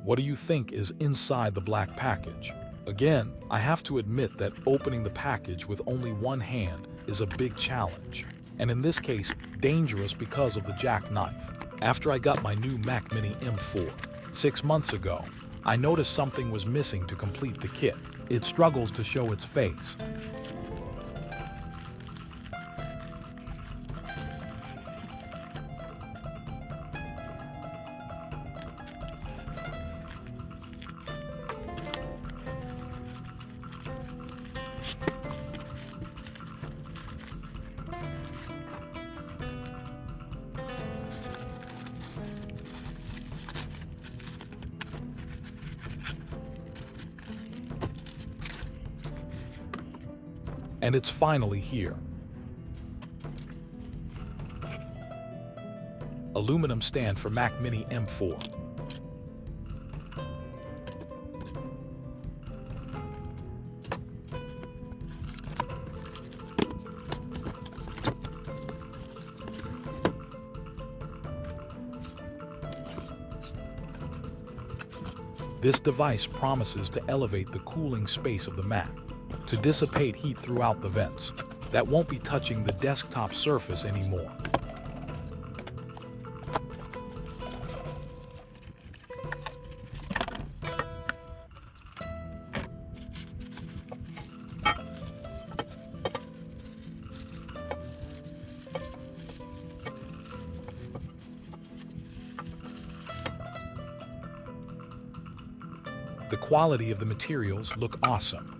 What do you think is inside the black package? Again, I have to admit that opening the package with only one hand is a big challenge, and in this case, dangerous because of the jackknife. After I got my new Mac Mini M4 6 months ago, I noticed something was missing to complete the kit. It struggles to show its face. And it's finally here. Aluminum stand for Mac Mini M4. This device promises to elevate the cooling space of the Mac, to dissipate heat throughout the vents that won't be touching the desktop surface anymore. The quality of the materials look awesome,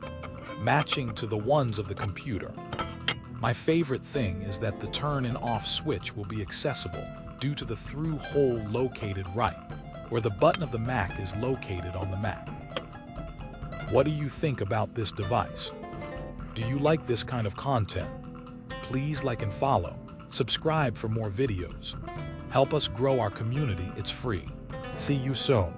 matching to the ones of the computer. My favorite thing is that the turn and off switch will be accessible due to the through hole located right, where the button of the Mac is located on the Mac. What do you think about this device? Do you like this kind of content? Please like and follow. Subscribe for more videos. Help us grow our community. It's free. See you soon.